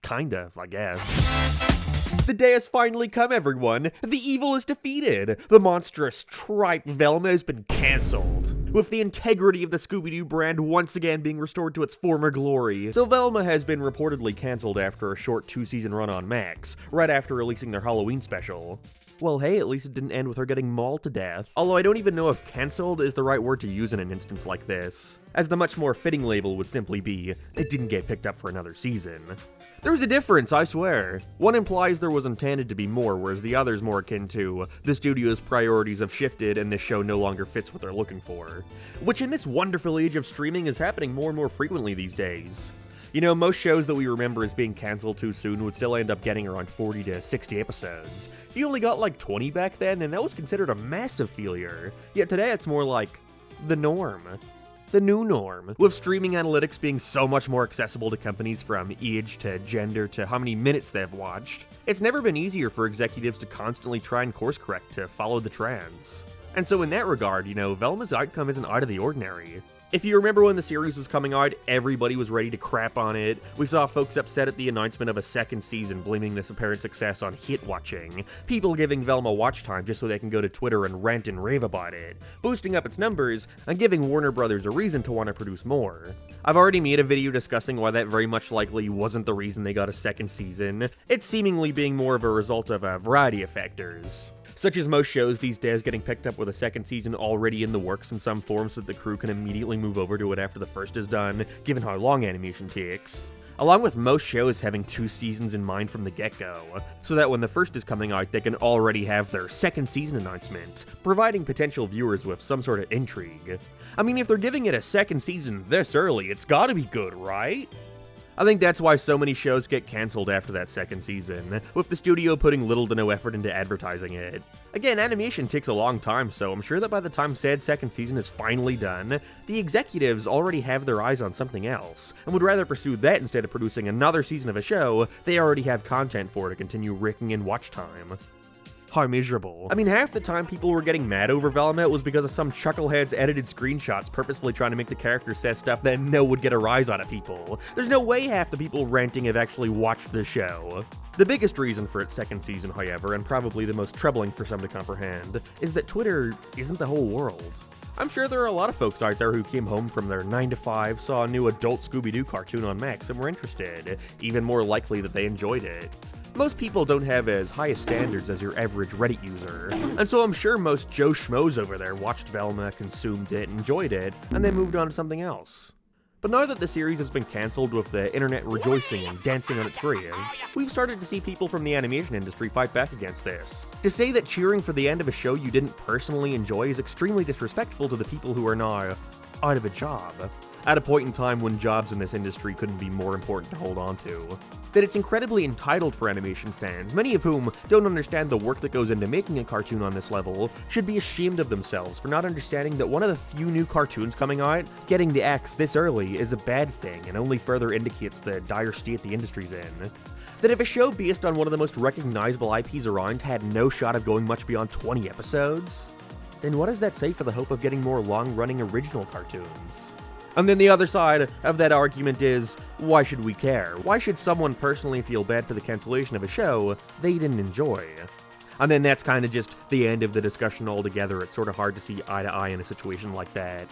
kind of, I guess. The day has finally come, everyone. The evil is defeated. The monstrous tripe Velma has been cancelled, with the integrity of the Scooby-Doo brand once again being restored to its former glory. So Velma has been reportedly cancelled after a short 2-season run on Max, right after releasing their Halloween special. Well, hey, at least it didn't end with her getting mauled to death. Although I don't even know if cancelled is the right word to use in an instance like this, as the much more fitting label would simply be, it didn't get picked up for another season. There's a difference, I swear. One implies there was intended to be more, whereas the other's more akin to, the studio's priorities have shifted and this show no longer fits what they're looking for. Which in this wonderful age of streaming is happening more and more frequently these days. You know, most shows that we remember as being cancelled too soon would still end up getting around 40 to 60 episodes. If you only got like 20 back then that was considered a massive failure. Yet today it's more like the norm. The new norm. With streaming analytics being so much more accessible to companies from age to gender to how many minutes they've watched, it's never been easier for executives to constantly try and course correct to follow the trends. And so in that regard, you know, Velma's outcome isn't out of the ordinary. If you remember when the series was coming out, everybody was ready to crap on it. We saw folks upset at the announcement of a second season, blaming this apparent success on hit watching. People giving Velma watch time just so they can go to Twitter and rant and rave about it, boosting up its numbers and giving Warner Brothers a reason to want to produce more. I've already made a video discussing why that very much likely wasn't the reason they got a second season. It's seemingly being more of a result of a variety of factors, such as most shows these days getting picked up with a second season already in the works in some form so that the crew can immediately move over to it after the first is done, given how long animation takes. Along with most shows having 2 seasons in mind from the get-go, so that when the first is coming out they can already have their second season announcement, providing potential viewers with some sort of intrigue. I mean, if they're giving it a second season this early, it's gotta be good, right? I think that's why so many shows get cancelled after that second season, with the studio putting little to no effort into advertising it. Again, animation takes a long time, so I'm sure that by the time said second season is finally done, the executives already have their eyes on something else, and would rather pursue that instead of producing another season of a show they already have content for to continue raking in watch time. How miserable. I mean, half the time people were getting mad over Velma was because of some chuckleheads edited screenshots purposefully trying to make the character say stuff that would get a rise out of people. There's no way half the people ranting have actually watched the show. The biggest reason for its second season, however, and probably the most troubling for some to comprehend, is that Twitter isn't the whole world. I'm sure there are a lot of folks out there who came home from their 9 to 5, saw a new adult Scooby-Doo cartoon on Max and were interested, even more likely that they enjoyed it. Most people don't have as high standards as your average Reddit user, and so I'm sure most Joe Schmoes over there watched Velma, consumed it, enjoyed it, and then moved on to something else. But now that the series has been cancelled with the internet rejoicing and dancing on its grave, we've started to see people from the animation industry fight back against this. To say that cheering for the end of a show you didn't personally enjoy is extremely disrespectful to the people who are now out of a job, at a point in time when jobs in this industry couldn't be more important to hold on to. That it's incredibly entitled for animation fans, many of whom don't understand the work that goes into making a cartoon on this level, should be ashamed of themselves for not understanding that one of the few new cartoons coming out, getting the axe this early, is a bad thing and only further indicates the dire state the industry's in. That if a show based on one of the most recognizable IPs around had no shot of going much beyond 20 episodes, then what does that say for the hope of getting more long-running original cartoons? And then the other side of that argument is, why should we care? Why should someone personally feel bad for the cancellation of a show they didn't enjoy? And then that's kind of just the end of the discussion altogether. It's sort of hard to see eye to eye in a situation like that.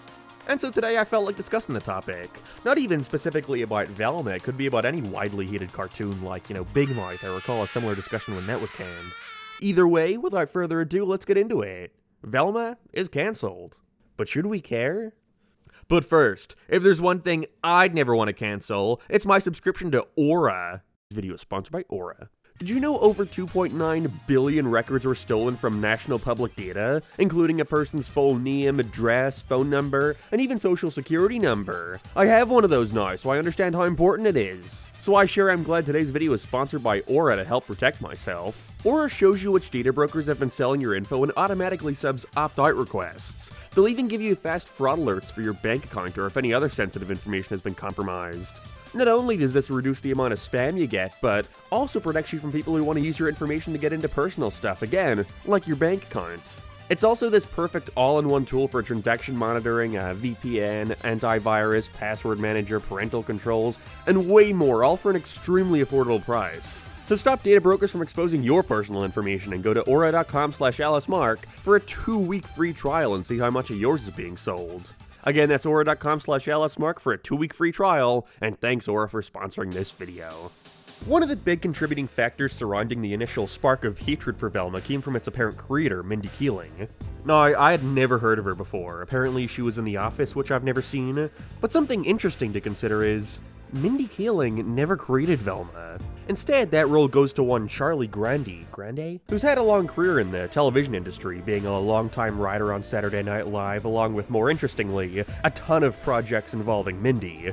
And so today I felt like discussing the topic. Not even specifically about Velma, it could be about any widely hated cartoon like, Big Mouth. I recall a similar discussion when that was canned. Either way, without further ado, let's get into it. Velma is cancelled. But should we care? But first, if there's one thing I'd never want to cancel, it's my subscription to Aura. This video is sponsored by Aura. Did you know over 2.9 billion records were stolen from national public data, including a person's full name, address, phone number, and even social security number? I have one of those now, so I understand how important it is. So I sure am glad today's video is sponsored by Aura to help protect myself. Aura shows you which data brokers have been selling your info and automatically subs opt-out requests. They'll even give you fast fraud alerts for your bank account or if any other sensitive information has been compromised. Not only does this reduce the amount of spam you get, but also protects you from people who want to use your information to get into personal stuff, again, like your bank account. It's also this perfect all-in-one tool for transaction monitoring, VPN, antivirus, password manager, parental controls, and way more, all for an extremely affordable price. So stop data brokers from exposing your personal information and go to aura.com/AliceMark for a 2-week free trial and see how much of yours is being sold. Again, that's aura.com/AliceMark for a 2-week free trial, and thanks Aura for sponsoring this video. One of the big contributing factors surrounding the initial spark of hatred for Velma came from its apparent creator, Mindy Kaling. Now, I had never heard of her before. Apparently she was in The Office, which I've never seen, but something interesting to consider is Mindy Kaling never created Velma. Instead, that role goes to one Charlie Grande, who's had a long career in the television industry, being a longtime writer on Saturday Night Live, along with, more interestingly, a ton of projects involving Mindy.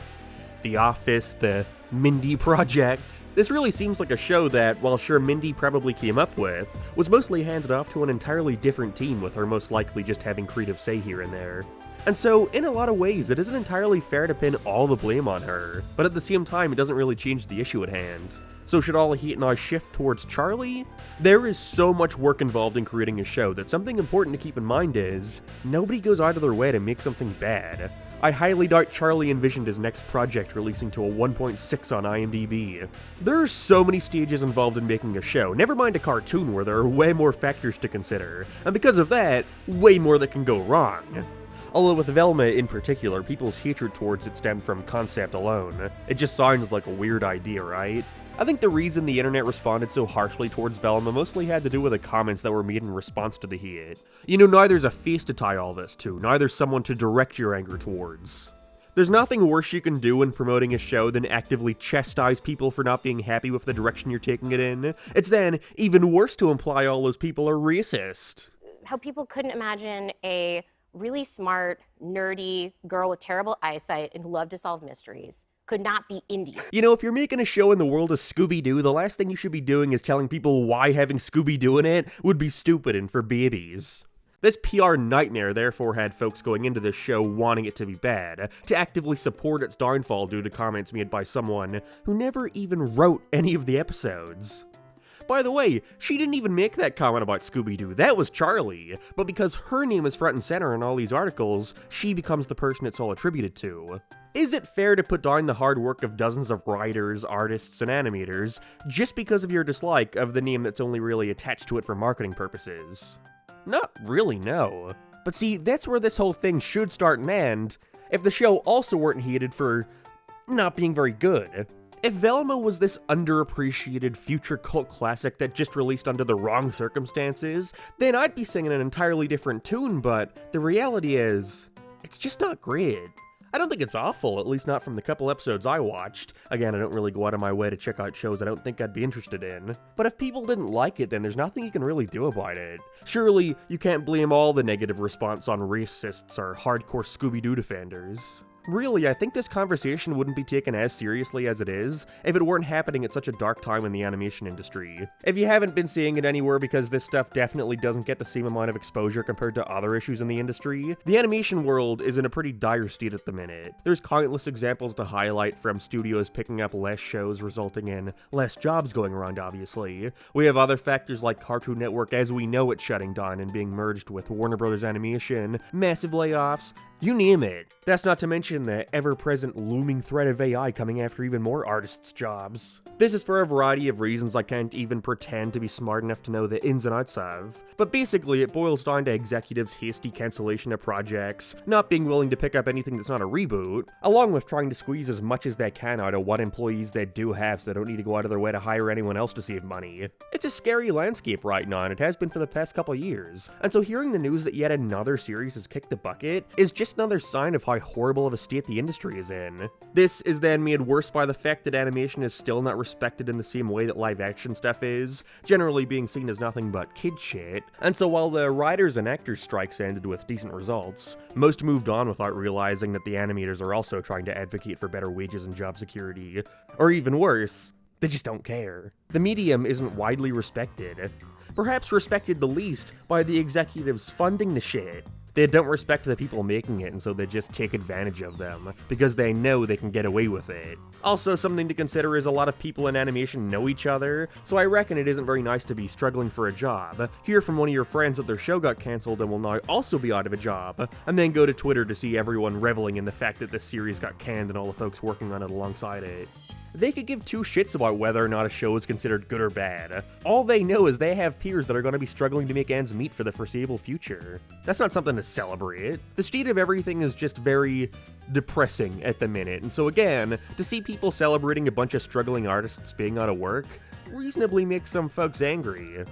The Office, the Mindy Project. This really seems like a show that, while sure Mindy probably came up with, was mostly handed off to an entirely different team, with her most likely just having creative say here and there. And so, in a lot of ways, it isn't entirely fair to pin all the blame on her, but at the same time, it doesn't really change the issue at hand. So should all hate now shift towards Charlie? There is so much work involved in creating a show that something important to keep in mind is, nobody goes out of their way to make something bad. I highly doubt Charlie envisioned his next project releasing to a 1.6 on IMDb. There are so many stages involved in making a show, never mind a cartoon where there are way more factors to consider, and because of that, way more that can go wrong. Although with Velma in particular, people's hatred towards it stemmed from concept alone. It just sounds like a weird idea, right? I think the reason the internet responded so harshly towards Velma mostly had to do with the comments that were made in response to the hate. You know, now there's a face to tie all this to, now there's someone to direct your anger towards. There's nothing worse you can do when promoting a show than actively chastise people for not being happy with the direction you're taking it in. It's then even worse to imply all those people are racist. How people couldn't imagine a really smart, nerdy girl with terrible eyesight and who loved to solve mysteries could not be indie. You know, if you're making a show in the world of Scooby-Doo, the last thing you should be doing is telling people why having Scooby-Doo in it would be stupid and for babies. This PR nightmare therefore had folks going into this show wanting it to be bad, to actively support its downfall due to comments made by someone who never even wrote any of the episodes. By the way, she didn't even make that comment about Scooby-Doo, that was Charlie, but because her name is front and center in all these articles, she becomes the person it's all attributed to. Is it fair to put down the hard work of dozens of writers, artists, and animators just because of your dislike of the name that's only really attached to it for marketing purposes? Not really, no. But see, that's where this whole thing should start and end, if the show also weren't hated for not being very good. If Velma was this underappreciated future cult classic that just released under the wrong circumstances, then I'd be singing an entirely different tune, but the reality is, it's just not great. I don't think it's awful, at least not from the couple episodes I watched. Again, I don't really go out of my way to check out shows I don't think I'd be interested in. But if people didn't like it, then there's nothing you can really do about it. Surely, you can't blame all the negative response on racists or hardcore Scooby-Doo defenders. Really, I think this conversation wouldn't be taken as seriously as it is if it weren't happening at such a dark time in the animation industry. If you haven't been seeing it anywhere because this stuff definitely doesn't get the same amount of exposure compared to other issues in the industry, the animation world is in a pretty dire state at the minute. There's countless examples to highlight, from studios picking up less shows resulting in less jobs going around, obviously. We have other factors like Cartoon Network as we know it shutting down and being merged with Warner Bros. Animation, massive layoffs, you name it. That's not to mention the ever-present looming threat of AI coming after even more artists' jobs. This is for a variety of reasons I can't even pretend to be smart enough to know the ins and outs of. But basically, it boils down to executives' hasty cancellation of projects, not being willing to pick up anything that's not a reboot, along with trying to squeeze as much as they can out of what employees they do have so they don't need to go out of their way to hire anyone else to save money. It's a scary landscape right now, and it has been for the past couple years. And so hearing the news that yet another series has kicked the bucket is just another sign of how horrible of a state the industry is in. This is then made worse by the fact that animation is still not respected in the same way that live action stuff is, generally being seen as nothing but kid shit. And so while the writers and actors strikes ended with decent results, most moved on without realizing that the animators are also trying to advocate for better wages and job security. Or even worse, they just don't care. The medium isn't widely respected. Perhaps respected the least by the executives funding the shit. They don't respect the people making it, and so they just take advantage of them, because they know they can get away with it. Also, something to consider is a lot of people in animation know each other, so I reckon it isn't very nice to be struggling for a job, hear from one of your friends that their show got cancelled and will now also be out of a job, and then go to Twitter to see everyone reveling in the fact that this series got canned and all the folks working on it alongside it. They could give two shits about whether or not a show is considered good or bad. All they know is they have peers that are going to be struggling to make ends meet for the foreseeable future. That's not something to celebrate. The state of everything is just very depressing at the minute, and so again, to see people celebrating a bunch of struggling artists being out of work reasonably makes some folks angry.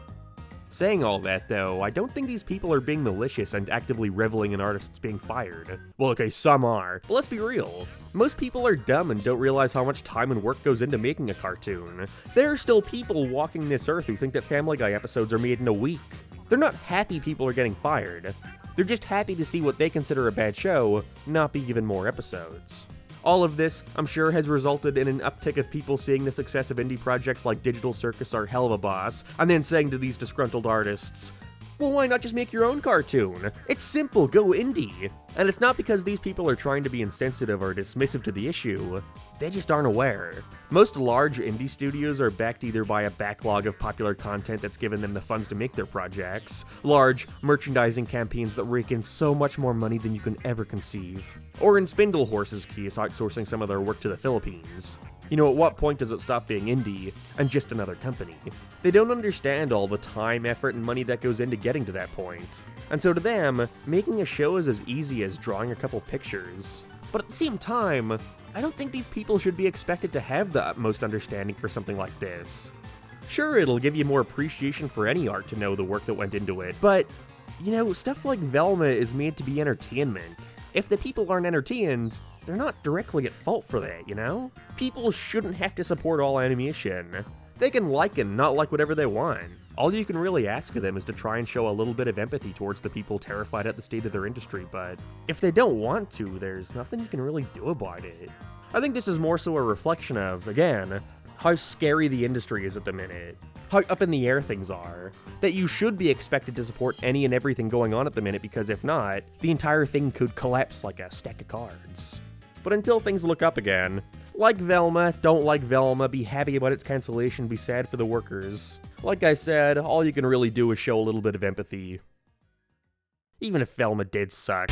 Saying all that, though, I don't think these people are being malicious and actively reveling in artists being fired. Well, okay, some are, but let's be real. Most people are dumb and don't realize how much time and work goes into making a cartoon. There are still people walking this earth who think that Family Guy episodes are made in a week. They're not happy people are getting fired. They're just happy to see what they consider a bad show not be given more episodes. All of this, I'm sure, has resulted in an uptick of people seeing the success of indie projects like Digital Circus are hell of a boss, and then saying to these disgruntled artists, well, why not just make your own cartoon? It's simple, go indie. And it's not because these people are trying to be insensitive or dismissive to the issue, they just aren't aware. Most large indie studios are backed either by a backlog of popular content that's given them the funds to make their projects, large merchandising campaigns that rake in so much more money than you can ever conceive, or in Spindle Horse's case, outsourcing some of their work to the Philippines. You know, at what point does it stop being indie and just another company? They don't understand all the time, effort, and money that goes into getting to that point. And so to them, making a show is as easy as drawing a couple pictures. But at the same time, I don't think these people should be expected to have the utmost understanding for something like this. Sure, it'll give you more appreciation for any art to know the work that went into it, but, you know, stuff like Velma is made to be entertainment. If the people aren't entertained, they're not directly at fault for that, you know? People shouldn't have to support all animation. They can like and not like whatever they want. All you can really ask of them is to try and show a little bit of empathy towards the people terrified at the state of their industry, but if they don't want to, there's nothing you can really do about it. I think this is more so a reflection of, again, how scary the industry is at the minute. How up in the air things are. That you should be expected to support any and everything going on at the minute, because if not, the entire thing could collapse like a stack of cards. But until things look up again, like Velma, don't like Velma, be happy about its cancellation, be sad for the workers. Like I said, all you can really do is show a little bit of empathy. Even if Velma did suck.